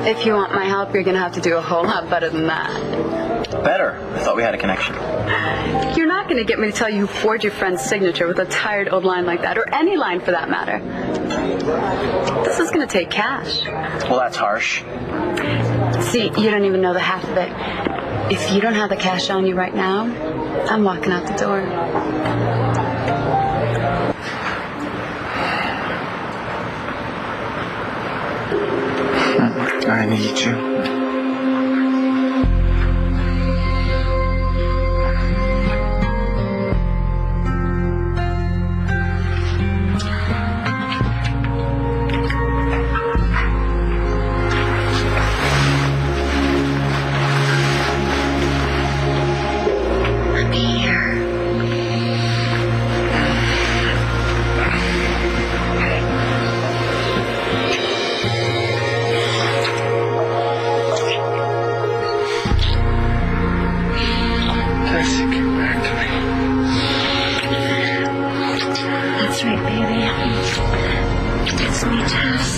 If you want my help, you're going to have to do a whole lot better than that. Better? I thought we had a connection. You're not going to get me to tell you who forged your friend's signature with a tired old line like that, or any line for that matter. This is going to take cash. Well, that's harsh. See, you don't even know the half of it. If you don't have the cash on you right now, I'm walking out the door. I need you. That's right, baby. It's me, Tess.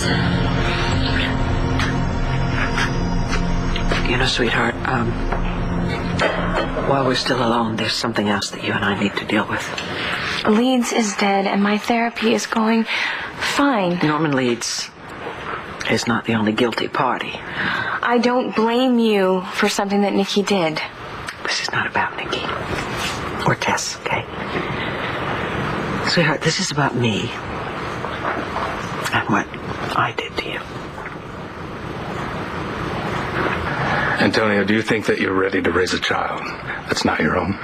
You know, sweetheart, while we're still alone, there's something else that you and I need to deal with. Leeds is dead, and my therapy is going fine. Norman Leeds is not the only guilty party. I don't blame you for something that Nikki did. This is not about Nikki. Or Tess, okay? Sweetheart, this is about me and what I did to you. Antonio, do you think that you're ready to raise a child that's not your own?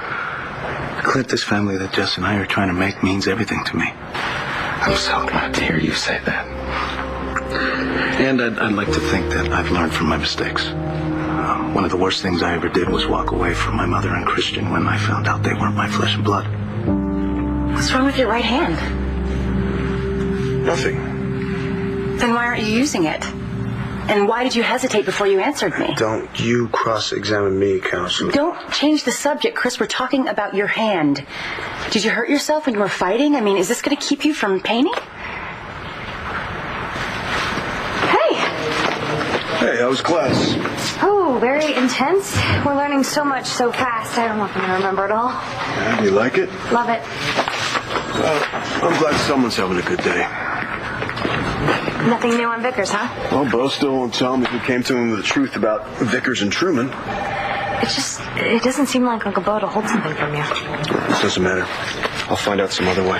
Clint, this family that Jess and I are trying to make means everything to me. I'm so glad to hear you say that. And I'd like to think that I've learned from my mistakes. One of the worst things I ever did was walk away from my mother and Christian when I found out they weren't my flesh and blood. What's wrong with your right hand? Nothing. Then why aren't you using it? And why did you hesitate before you answered me? Don't you cross-examine me, Counselor. Don't change the subject, Chris. We're talking about your hand. Did you hurt yourself when you were fighting? I mean, is this going to keep you from painting? Hey, how was class? Oh, very intense. We're learning so much so fast. I don't know if I'm going to remember it all. Yeah, do you like it? Love it. Well, I'm glad someone's having a good day. Nothing new on Vickers, huh? Well, Bo still won't tell me who came to him with the truth about Vickers and Truman. It doesn't seem like Uncle Bo to hold something from you. This doesn't matter. I'll find out some other way.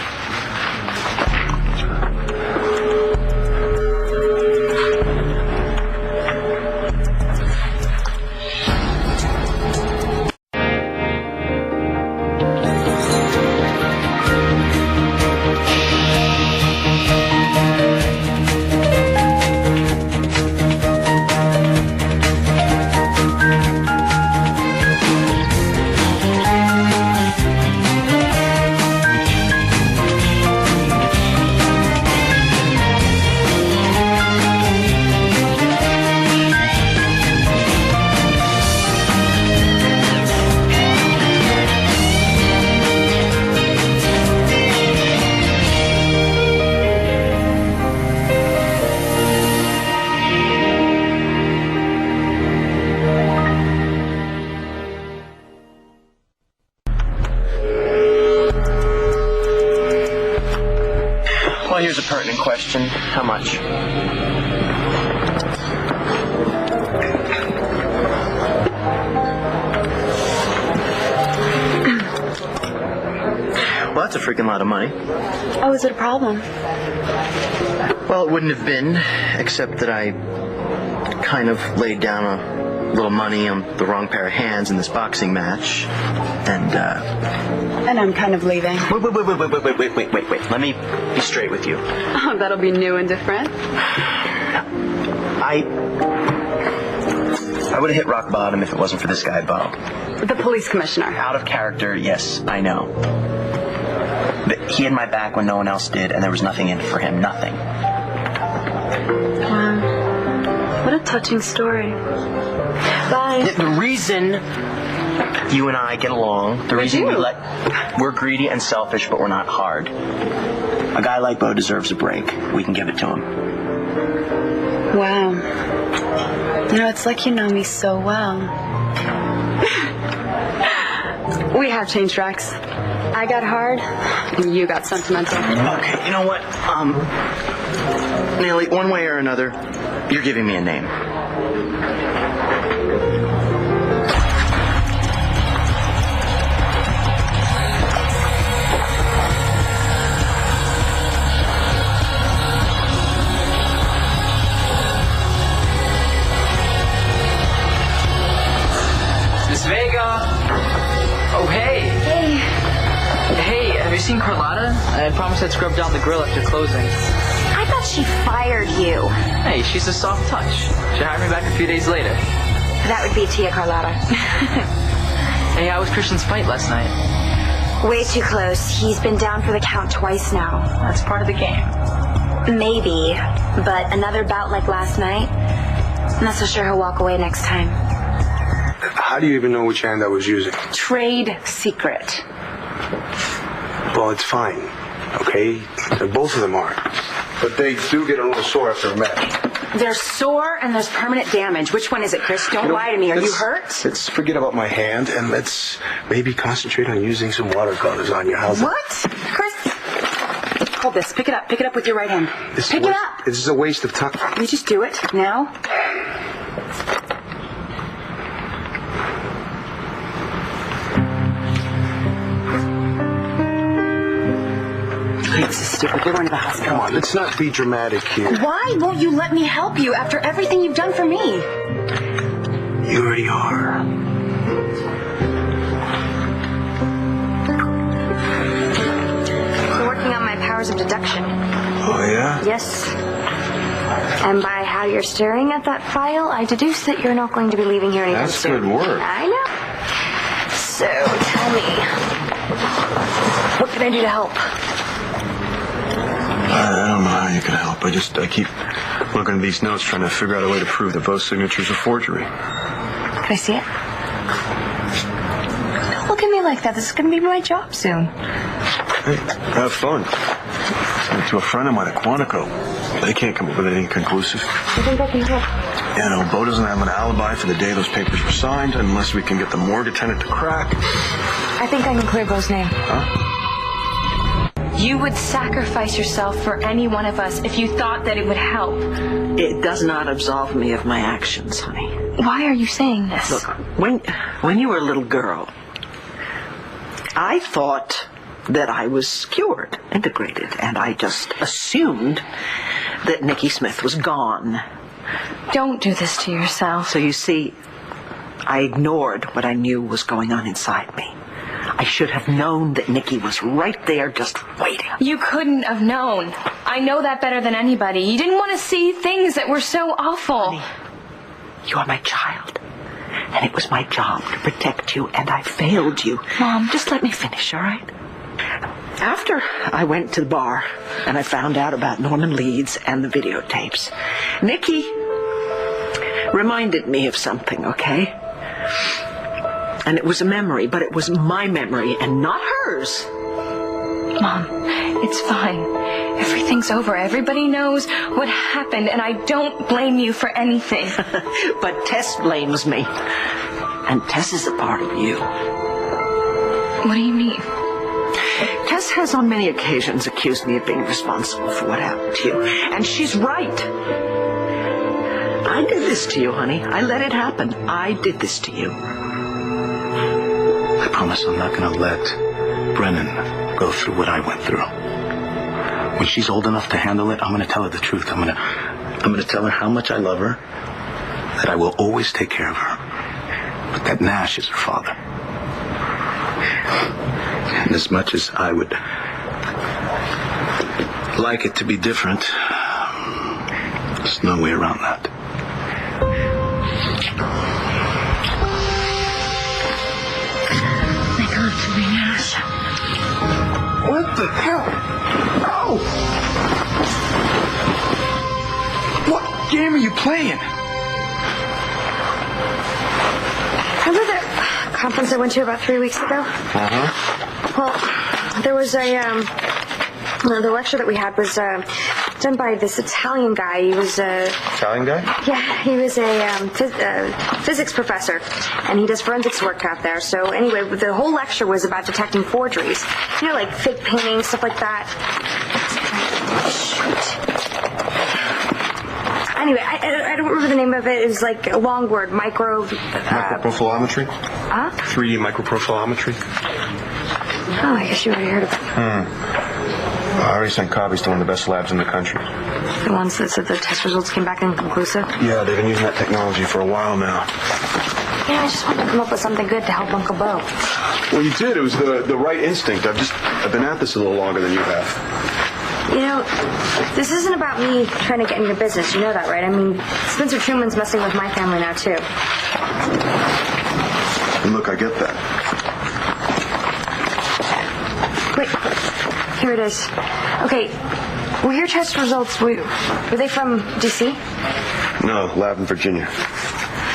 Well, here's a pertinent question. How much? Well, that's a freaking lot of money. Oh, is it a problem? Well, it wouldn't have been, except that I kind of laid down a little money on the wrong pair of hands in this boxing match. And I'm kind of leaving. Wait. Let me be straight with you. Oh, that'll be new and different. I would have hit rock bottom if it wasn't for this guy, Bo. The police commissioner. Out of character, yes, I know. But he had my back when no one else did, and there was nothing in it for him. Nothing. Wow. What a touching story. Bye. The reason you and I get along, the reason we're greedy and selfish, but we're not hard. A guy like Bo deserves a break. We can give it to him. Wow. It's like you know me so well. We have changed tracks. I got hard, and you got sentimental. Okay, you know what? Nellie, one way or another, you're giving me a name. Miss Vega! Oh, hey! Hey. Hey, have you seen Carlotta? I promised I'd scrub down the grill after closing. I thought she fired you. Hey, she's a soft touch. She hired me back a few days later. That would be Tia Carlotta. Hey, how was Christian's fight last night? Way too close. He's been down for the count twice now. That's part of the game. Maybe, but another bout like last night, I'm not so sure he'll walk away next time. How do you even know which hand I was using? Trade secret. Well, it's fine, okay? Both of them are. But they do get a little sore after a match. There's sore and there's permanent damage. Which one is it, Chris? Don't lie to me. Are you hurt? Let's forget about my hand and let's maybe concentrate on using some watercolors on you. How's What? Chris? Hold this. Pick it up. Pick it up with your right hand. Pick it up. This is a waste of time. You just do it now. This is stupid. You're going to the hospital. Come on, let's not be dramatic here. Why won't you let me help you after everything you've done for me? You already are. We're working on my powers of deduction. Oh, yeah? Yes. And by how you're staring at that file, I deduce that you're not going to be leaving here anytime That's soon. good work. I know. So, tell me, what can I do to help? I don't know how you can help. I keep looking at these notes trying to figure out a way to prove that both signatures are forgery. Can I see it? Don't look at me like that. This is going to be my job soon. Hey, have fun. To a friend of mine at Quantico. They can't come up with anything conclusive. I think I can help. You know, Bo doesn't have an alibi for the day those papers were signed unless we can get the morgue attendant to crack. I think I can clear Bo's name. Huh? You would sacrifice yourself for any one of us if you thought that it would help. It does not absolve me of my actions, honey. Why are you saying this? Look, when you were a little girl, I thought that I was cured, integrated, and I just assumed that Nikki Smith was gone. Don't do this to yourself. So you see, I ignored what I knew was going on inside me. I should have known that Nikki was right there just waiting. You couldn't have known. I know that better than anybody. You didn't want to see things that were so awful. Honey, you are my child. And it was my job to protect you, and I failed you. Mom. Just let me finish, all right? After I went to the bar and I found out about Norman Leeds and the videotapes, Nikki reminded me of something, okay? And it was a memory, but it was my memory and not hers. Mom, it's fine. Everything's over. Everybody knows what happened, and I don't blame you for anything. But Tess blames me. And Tess is a part of you. What do you mean? Tess has on many occasions accused me of being responsible for what happened to you. And she's right. I did this to you, honey. I let it happen. I did this to you. I promise I'm not going to let Brennan go through what I went through. When she's old enough to handle it, I'm going to tell her the truth. I'm going to tell her how much I love her, that I will always take care of her, but that Nash is her father. And as much as I would like it to be different, there's no way around that. What the hell? Oh! What game are you playing? Remember the conference I went to about 3 weeks ago? Uh-huh. Well, there was the lecture that we had was done by this Italian guy. He was Italian guy? Yeah, he was a physics professor, and he does forensics work out there. So anyway, the whole lecture was about detecting forgeries. You know, like fake paintings, stuff like that. Shoot. Anyway, I don't remember the name of it. It was like a long word, Microprofilometry? Huh? 3D microprofilometry? Oh, I guess you already heard of it. I already sent copies to one of the best labs in the country. The ones that said the test results came back inconclusive? Yeah, they've been using that technology for a while now. Yeah, I just wanted to come up with something good to help Uncle Bo. Well, you did. It was the right instinct. I've been at this a little longer than you have. You know, this isn't about me trying to get in your business. You know that, right? I mean, Spencer Truman's messing with my family now, too. And look, I get that. Wait, here it is. Okay, were your test results, were they from D.C.? No, lab in Virginia.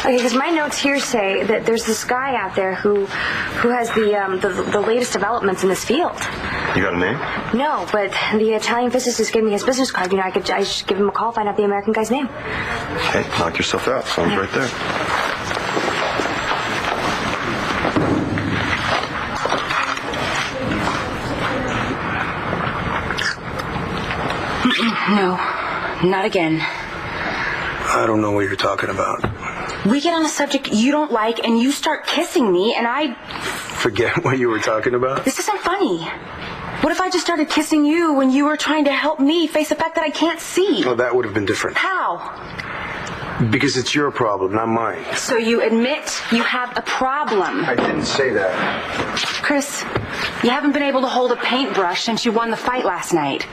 Okay, because my notes here say that there's this guy out there who has the latest developments in this field. You got a name? No, but the Italian physicist gave me his business card. You know, I should give him a call, find out the American guy's name. Hey, knock yourself out. Sounds right there. No, not again. I don't know what you're talking about. We get on a subject you don't like, and you start kissing me, and I... Forget what you were talking about? This isn't funny. What if I just started kissing you when you were trying to help me face the fact that I can't see? Oh, that would have been different. How? Because it's your problem, not mine. So you admit you have a problem. I didn't say that. Chris, you haven't been able to hold a paintbrush since you won the fight last night.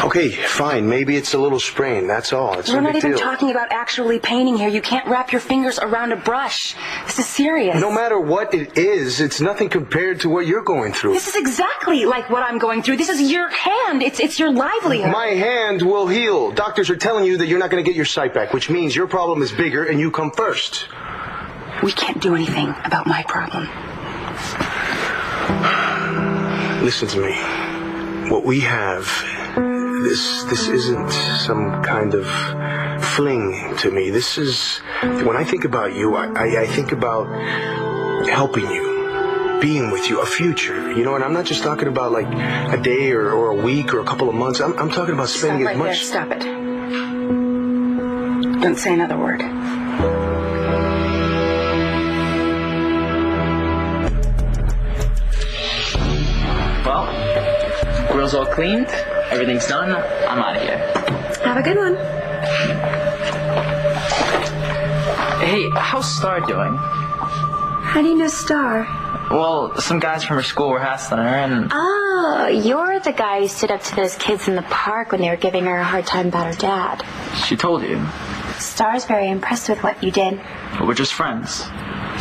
Okay, fine. Maybe it's a little sprain. That's all. It's We're no not big even deal. talking about actually painting here. You can't wrap your fingers around a brush. This is serious. No matter what it is, it's nothing compared to what you're going through. This is exactly like what I'm going through. This is your hand. It's your livelihood. My hand will heal. Doctors are telling you that you're not going to get your sight back, which means your problem is bigger and you come first. We can't do anything about my problem. Listen to me. What we have, this isn't some kind of fling to me. This is, when I think about you, I think about helping you, being with you, a future, you know, and I'm not just talking about like a day or a week or a couple of months. I'm talking about spending Stop as right much. there. Stop it. Don't say another word. Well, grill's all cleaned. Everything's done. I'm out of here. Have a good one. Hey, how's Star doing? How do you know Star? Well, some guys from her school were hassling her, and Oh, you're the guy who stood up to those kids in the park when they were giving her a hard time about her dad. she told you. Star's very impressed with what you did. But we're just friends.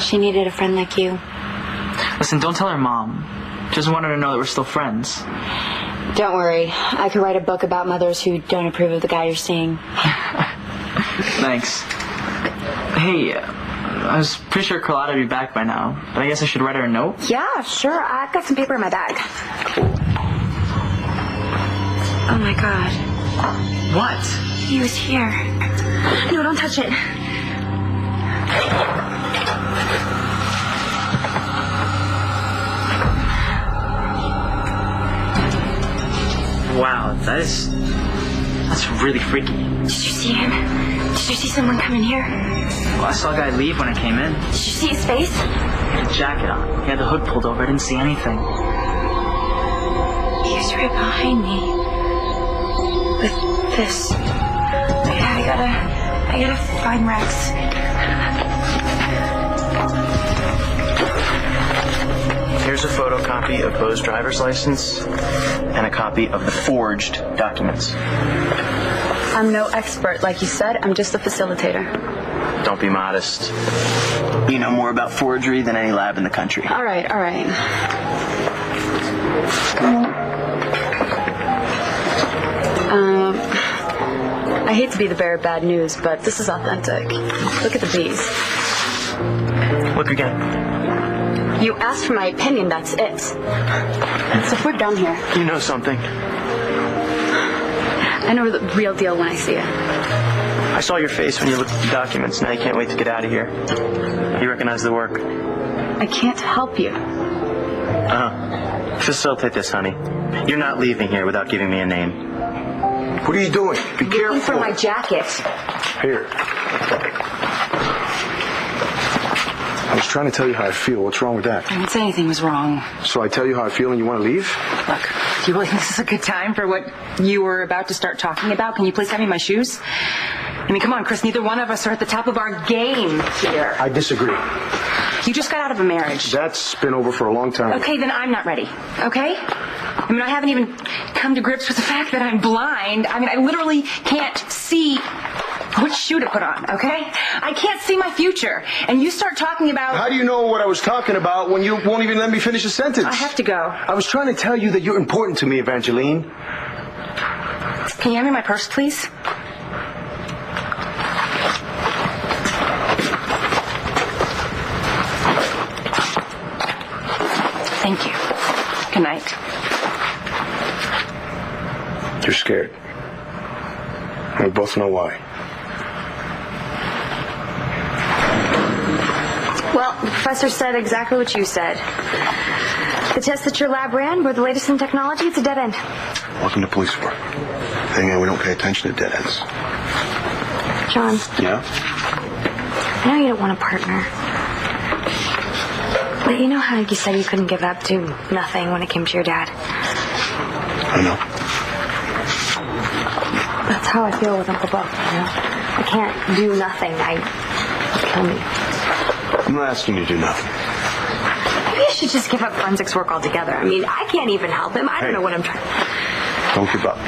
She needed a friend like you. Listen, don't tell her mom. Just want her to know that we're still friends. Don't worry. I could write a book about mothers who don't approve of the guy you're seeing. Thanks. Hey, I was pretty sure Carlotta would be back by now, but I guess I should write her a note. Yeah, sure. I've got some paper in my bag. Oh my God. What? He was here. No, don't touch it. Wow, that's really freaky. Did you see him? Did you see someone come in here? Well, I saw a guy leave when I came in. Did you see his face? He had a jacket on. He had the hood pulled over. I didn't see anything. He was right behind me. With this. I gotta find Rex. Here's a photocopy of Bo's driver's license and a copy of the forged documents. I'm no expert, like you said. I'm just a facilitator. Don't be modest. You know more about forgery than any lab in the country. All right. I hate to be the bearer of bad news, but this is authentic. Look at the bees. Look again. You asked for my opinion, that's it. So if we're done here. You know something. I know the real deal when I see it. I saw your face when you looked at the documents. Now you can't wait to get out of here. You recognize the work. I can't help you. Facilitate this, honey. You're not leaving here without giving me a name. What are you doing? Be careful. Looking for my jacket. Here. I was trying to tell you how I feel. What's wrong with that? I didn't say anything was wrong. So I tell you how I feel and you want to leave? Look, do you really think this is a good time for what you were about to start talking about? Can you please hand me my shoes? I mean, come on, Chris, neither one of us are at the top of our game here. I disagree. You just got out of a marriage. That's been over for a long time. Okay, then I'm not ready, okay? I mean, I haven't even come to grips with the fact that I'm blind. I mean, I literally can't see which shoe to put on, okay? I can't see my future. And you start talking about... How do you know what I was talking about when you won't even let me finish a sentence? I have to go. I was trying to tell you that you're important to me, Evangeline. Can you hand me my purse, please? Thank you. Good night. You're scared. And we both know why. Well, the professor said exactly what you said. The tests that your lab ran were the latest in technology. It's a dead end. Welcome to police work. Thing is, we don't pay attention to dead ends. John, Yeah? I know you don't want a partner. But you know how you said you couldn't give up to nothing when it came to your dad? I know. That's how I feel with Uncle Buck, you know? I can't do nothing. He'll kill me. I'm not asking you to do nothing. Maybe I should just give up forensics work altogether. I mean, I can't even help him. I don't know what I'm trying... Don't give up.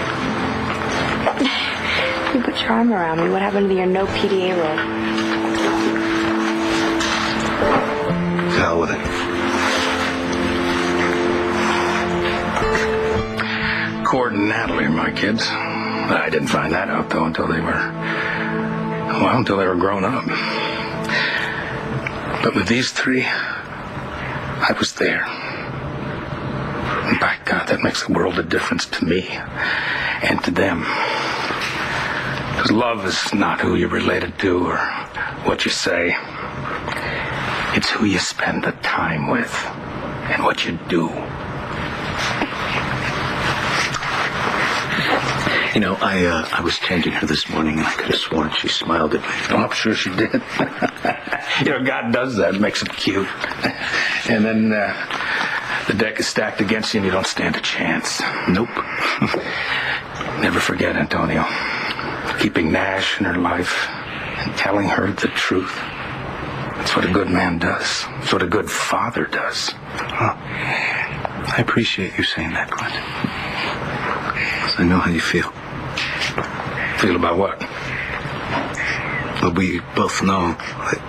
You put your arm around me. What happened to your no PDA role? To hell with it. Cord and Natalie are my kids. I didn't find that out, though, until they were grown up. But with these three, I was there. And by God, that makes a world of difference to me and to them. Because love is not who you're related to or what you say. It's who you spend the time with and what you do. You know, I was changing her this morning, and I could have sworn she smiled at me. Oh, I'm sure she did. You know, God does that, makes it cute. And then the deck is stacked against you, and you don't stand a chance. Nope. Never forget, Antonio. Keeping Nash in her life and telling her the truth. That's what a good man does. That's what a good father does. Well, I appreciate you saying that, Clint. 'Cause I know how you feel. Feel about what? Well, we both know that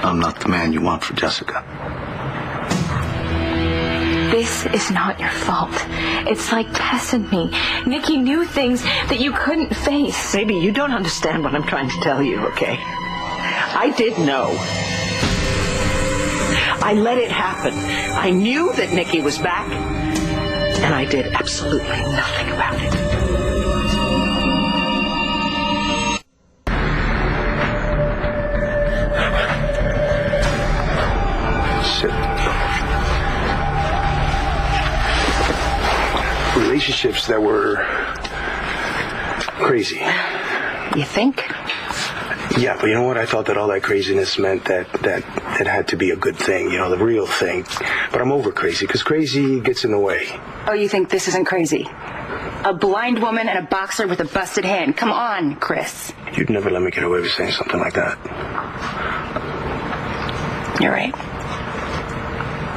I'm not the man you want for Jessica. This is not your fault. It's like Tess and me. Nikki knew things that you couldn't face. Maybe you don't understand what I'm trying to tell you, okay? I did know. I let it happen. I knew that Nikki was back, and I did absolutely nothing about it. Sit. Relationships that were crazy. You think? Yeah, but you know what? I thought that all that craziness meant that it had to be a good thing, you know, the real thing. But I'm over crazy, because crazy gets in the way. Oh, you think this isn't crazy? A blind woman and a boxer with a busted hand. Come on, Chris. You'd never let me get away with saying something like that. You're right.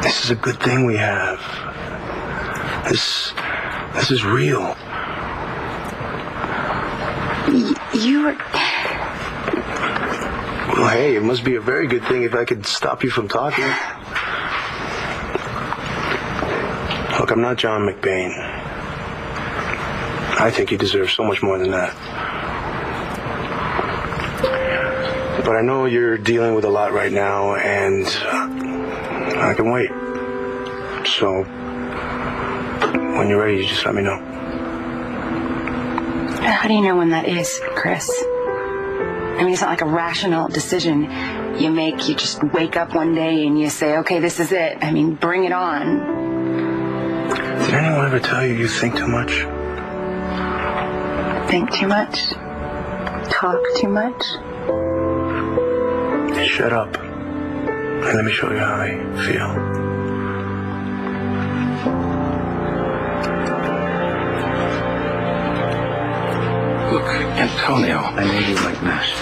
This is a good thing we have. This is real. You were... Well, hey, it must be a very good thing if I could stop you from talking. Look, I'm not John McBain. I think you deserve so much more than that. But I know you're dealing with a lot right now, and I can wait. So, when you're ready, you just let me know. How do you know when that is, Chris? I mean, it's not like a rational decision you make. You just wake up one day and you say, okay, this is it. I mean, bring it on. Did anyone ever tell you think too much? Think too much? Talk too much? Shut up. And let me show you how I feel. Look, Antonio. I know you like Nash.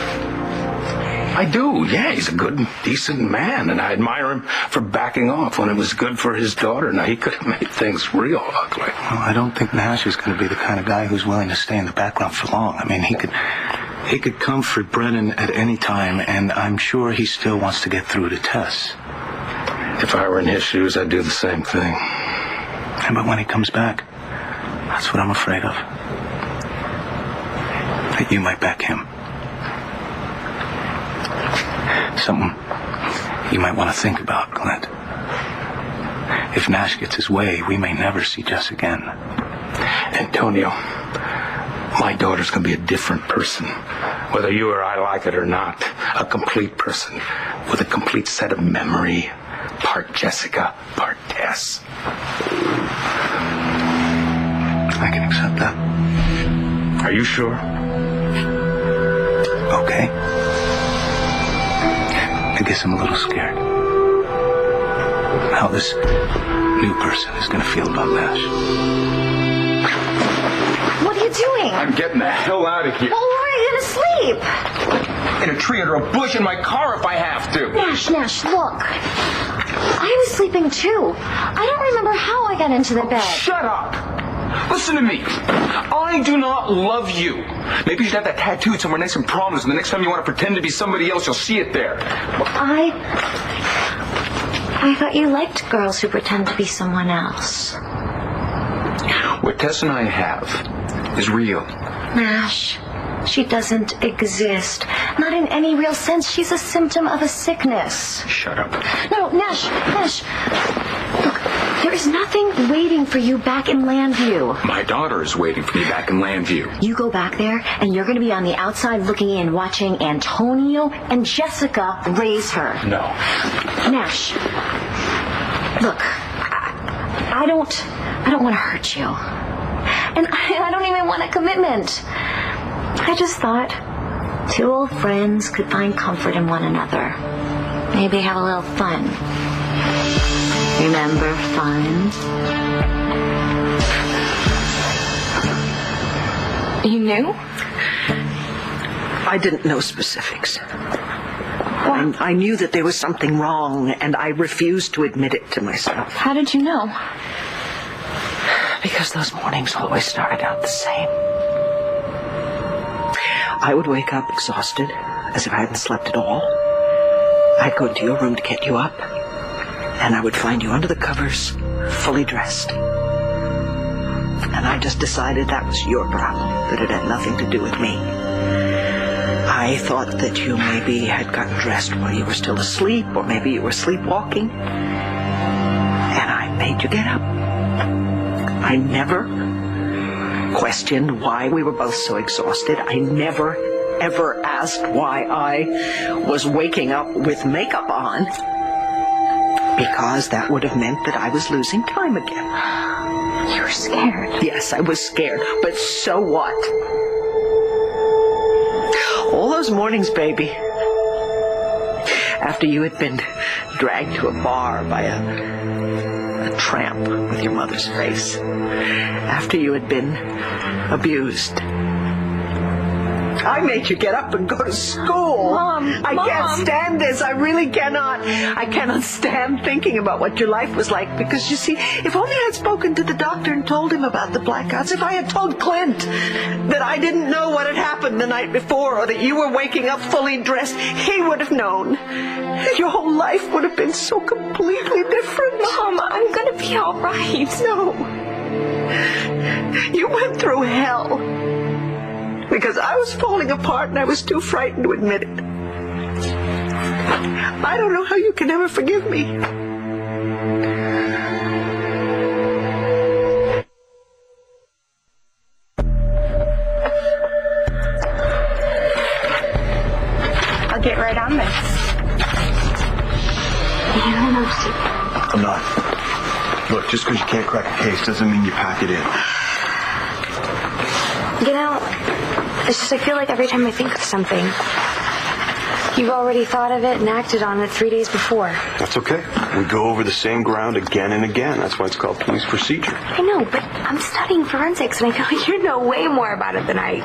I do, yeah. He's a good, decent man, and I admire him for backing off when it was good for his daughter. Now, he could have made things real ugly. Well, I don't think Nash is going to be the kind of guy who's willing to stay in the background for long. I mean, he could come for Brennan at any time, and I'm sure he still wants to get through to Tess. If I were in his shoes, I'd do the same thing. Yeah, but when he comes back, that's what I'm afraid of. That you might back him. Something you might want to think about, Clint. If Nash gets his way, we may never see Jess again. Antonio, my daughter's going to be a different person. Whether you or I like it or not. A complete person with a complete set of memory. Part Jessica, part Tess. I can accept that. Are you sure? Okay. I guess I'm a little scared. How this new person is going to feel about Nash. What are you doing? I'm getting the hell out of here. Well, where are you going to sleep? In a tree under a bush in my car if I have to. Nash, look. I was sleeping too. I don't remember how I got into the bed. Shut up! Listen to me. I do not love you. Maybe you should have that tattooed somewhere nice and prominent, and the next time you want to pretend to be somebody else, you'll see it there. I thought you liked girls who pretend to be someone else. What Tess and I have is real. Nash, she doesn't exist. Not in any real sense. She's a symptom of a sickness. Shut up. No, Nash. Look, there is nothing waiting for you back in Landview. My daughter is waiting for me back in Landview. You go back there, and you're going to be on the outside looking in, watching Antonio and Jessica raise her. No. Nash, look, I don't want to hurt you. And I don't even want a commitment. I just thought two old friends could find comfort in one another. Maybe have a little fun. Remember fun? You knew? I didn't know specifics. I knew that there was something wrong, and I refused to admit it to myself. How did you know? Because those mornings always started out the same. I would wake up exhausted, as if I hadn't slept at all. I'd go into your room to get you up, and I would find you under the covers, fully dressed. And I just decided that was your problem, that it had nothing to do with me. I thought that you maybe had gotten dressed while you were still asleep, or maybe you were sleepwalking. And I made you get up. I never questioned why we were both so exhausted. I never, ever asked why I was waking up with makeup on, because that would have meant that I was losing time again. You were scared. Yes, I was scared, but so what? All those mornings, baby, after you had been dragged to a bar by a tramp with your mother's face, after you had been abused, I made you get up and go to school. Mom, I can't stand this. I really cannot. I cannot stand thinking about what your life was like, because, you see, if only I'd spoken to the doctor and told him about the blackouts, if I had told Clint that I didn't know what had happened the night before, or that you were waking up fully dressed, he would have known. Your whole life would have been so completely different. Mom, I'm gonna be all right. No. You went through hell. Because I was falling apart and I was too frightened to admit it. I don't know how you can ever forgive me. get right on this. You don't have to. I'm not. Look, just because you can't crack a case doesn't mean you pack it in. You know, it's just I feel like every time I think of something, you've already thought of it and acted on it 3 days before. That's okay. We go over the same ground again and again. That's why it's called police procedure. I know, but I'm studying forensics, and I feel like you know way more about it than I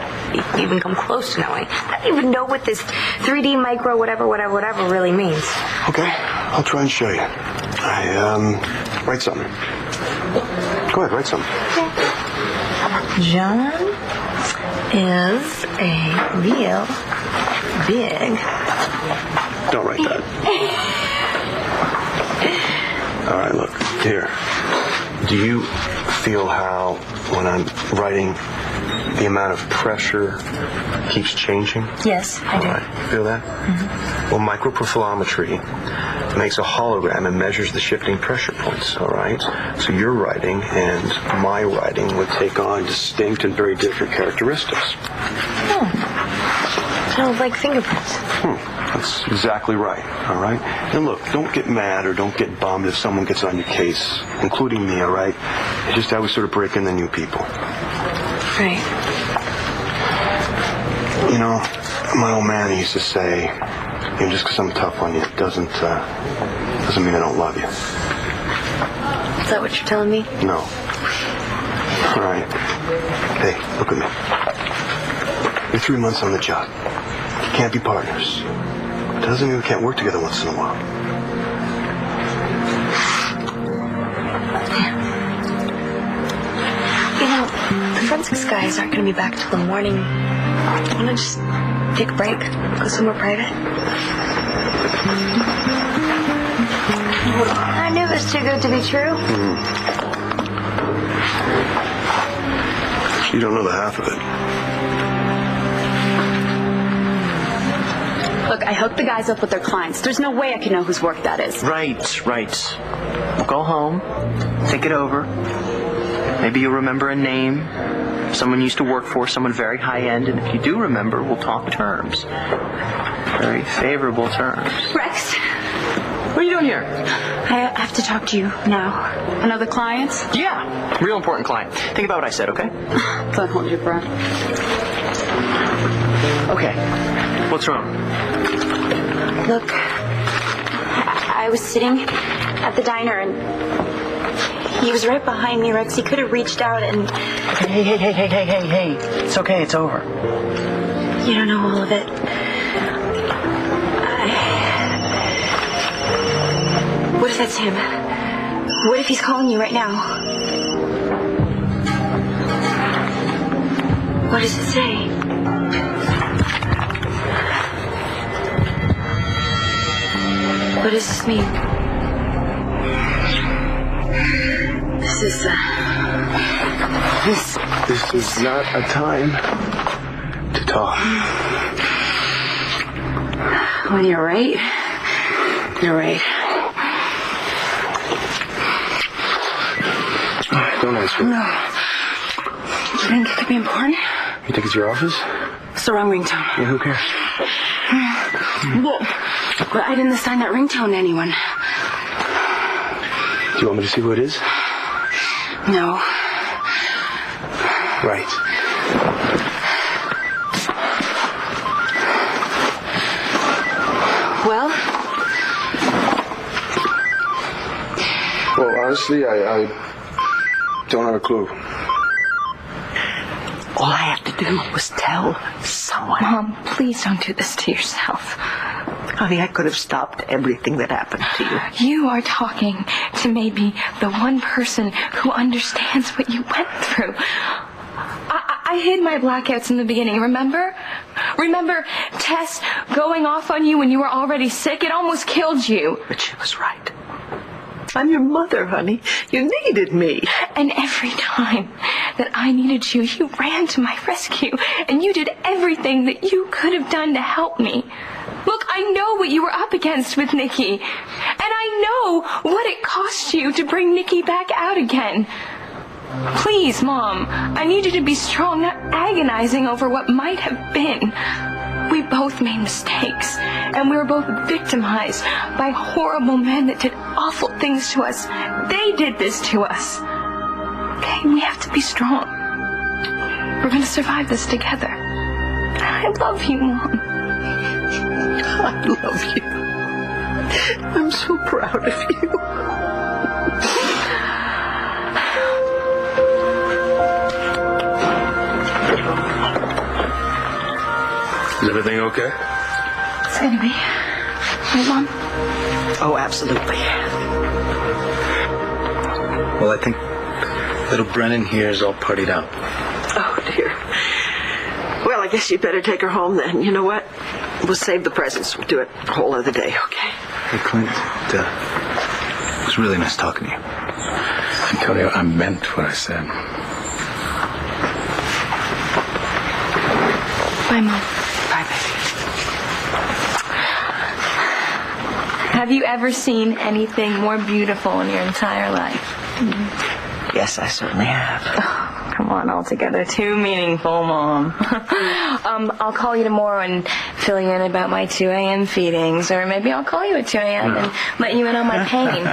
even come close to knowing. I don't even know what this 3D micro whatever really means. Okay, I'll try and show you. Write something. Go ahead, write something. John is a real big... Don't write that. All right, look, here. Do you feel how, when I'm writing, the amount of pressure keeps changing? Yes, I do. All right, feel that? Mm-hmm. Well, microprofilometry makes a hologram and measures the shifting pressure points, all right? So your writing and my writing would take on distinct and very different characteristics. Oh. Sounds like fingerprints. That's exactly right, all right? And look, don't get mad or don't get bummed if someone gets on your case, including me, all right? It's just how we sort of break in the new people. Right. You know, my old man used to say, you know, just because I'm tough on you doesn't mean I don't love you. Is that what you're telling me? No. All right. Hey, look at me. You're 3 months on the job. You can't be partners. It doesn't mean we can't work together once in a while. You know, the forensics guys aren't going to be back till the morning. Want to just take a break? Go somewhere private? I knew it was too good to be true. You don't know the half of it. Look, I hooked the guys up with their clients. There's no way I can know whose work that is. Right. We'll go home, think it over. Maybe you'll remember a name, someone you used to work for, someone very high-end, and if you do remember, we'll talk terms. Very favorable terms. Rex, What are you doing here? I have to talk to you now. Another client? Yeah, real important client. Think about what I said, okay? Don't hold your breath. Okay. What's wrong? Look, I was sitting at the diner and he was right behind me, Rex. He could have reached out and... Hey. It's okay, it's over. You don't know all of it. What if that's him? What if he's calling you right now? What does it say? What does this mean? This is not a time to talk. Well, you're right. You're right. Don't answer. No. You think it could be important? You think it's your office? It's the wrong ringtone. Yeah, who cares? Well, I didn't assign that ringtone to anyone. Do you want me to see who it is? No. Right. Well, honestly, I don't have a clue. All I have to do was tell someone. Mom, please don't do this to yourself. Honey, I could have stopped everything that happened to you. You are talking to maybe the one person who understands what you went through. I hid my blackouts in the beginning, remember? Remember Tess going off on you when you were already sick? It almost killed you. But she was right. I'm your mother, honey. You needed me. And every time that I needed you, you ran to my rescue. And you did everything that you could have done to help me. Look, I know what you were up against with Nikki. And I know what it cost you to bring Nikki back out again. Please, Mom, I need you to be strong, not agonizing over what might have been. We both made mistakes, and we were both victimized by horrible men that did awful things to us. They did this to us. Okay, we have to be strong. We're going to survive this together. I love you, Mom. I love you. I'm so proud of you. Is everything okay? It's going to be. Right, Mom? Oh, absolutely. Well, I think little Brennan here is all partied out. Oh, dear. Well, I guess you'd better take her home then. You know what? We'll save the presents. We'll do it a whole other day, okay? Hey, Clint, it was really nice talking to you. I tell you, I meant what I said. Bye, Mom. Bye, baby. Have you ever seen anything more beautiful in your entire life? Yes, I certainly have. Oh, come on, all together. Too meaningful, Mom. I'll call you tomorrow and fill you in about my 2 a.m. feedings, or maybe I'll call you at 2 a.m. and let you in on my pain.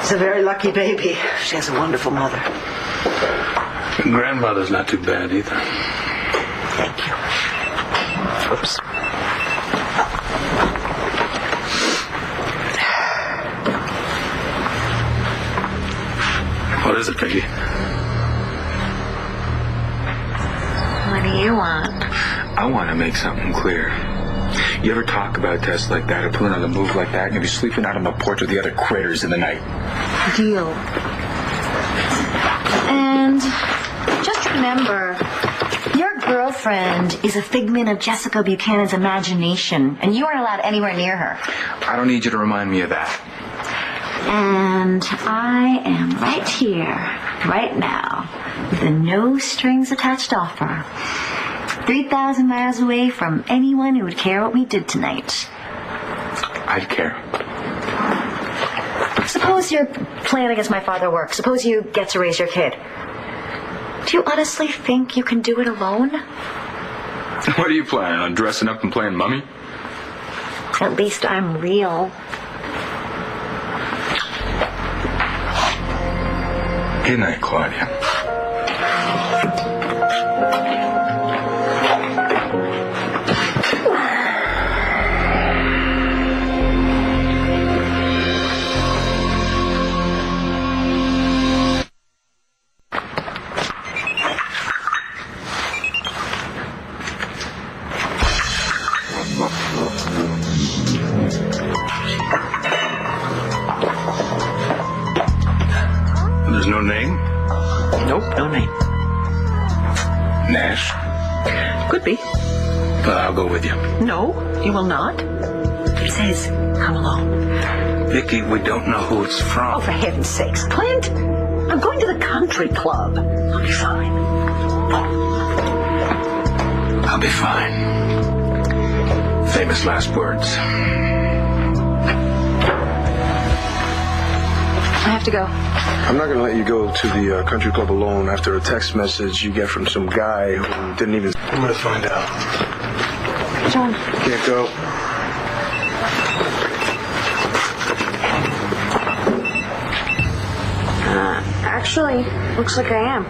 She's a very lucky baby. She has a wonderful mother. Grandmother's not too bad either. Thank you. Oops. What is it, Peggy? What do you want? I want to make something clear. You ever talk about tests like that or pulling on the move like that and you'll be sleeping out on the porch with the other critters in the night? Deal. And just remember, your girlfriend is a figment of Jessica Buchanan's imagination, and you aren't allowed anywhere near her. I don't need you to remind me of that. And I am right here, right now, with a no-strings-attached offer. 3,000 miles away from anyone who would care what we did tonight. I'd care. Suppose your plan against my father works. Suppose you get to raise your kid. Do you honestly think you can do it alone? What are you planning on, dressing up and playing mummy? At least I'm real. Good night, Claudia. There's no name? Nope, no name. Nash? Could be. I'll go with you. No, you will not. It says, come along. Vicky, we don't know who it's from. Oh, for heaven's sakes, Clint! I'm going to the country club. I'll be fine. I'll be fine. Famous last words. I have to go. I'm not going to let you go to the country club alone after a text message you get from some guy who didn't even... I'm going to find out. John. Can't go. Actually, looks like I am.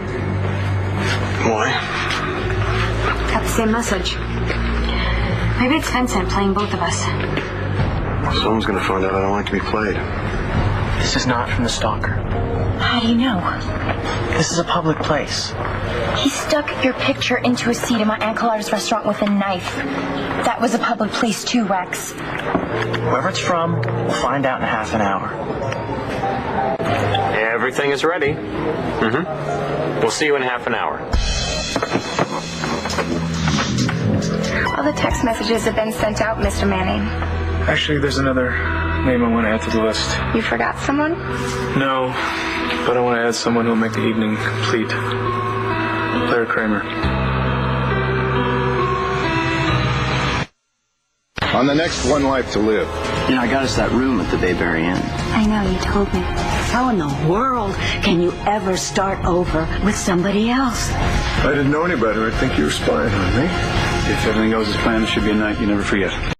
Why? Got the same message. Maybe it's Vincent playing both of us. Someone's going to find out I don't like to be played. This is not from the stalker. How do you know? This is a public place. He stuck your picture into a seat in my Aunt Carlotta's restaurant with a knife. That was a public place too, Rex. Whoever it's from, we'll find out in half an hour. Everything is ready. We'll see you in half an hour. All the text messages have been sent out, Mr. Manning. Actually, there's another name I want to add to the list. You forgot someone? No, but I want to add someone who'll make the evening complete. Claire Kramer. On the next One Life to Live. You know, I got us that room at the Bayberry Inn. I know, you told me. How in the world can you ever start over with somebody else? If I didn't know any better, I'd think you were spying on me. If everything goes as planned, it should be a night you never forget.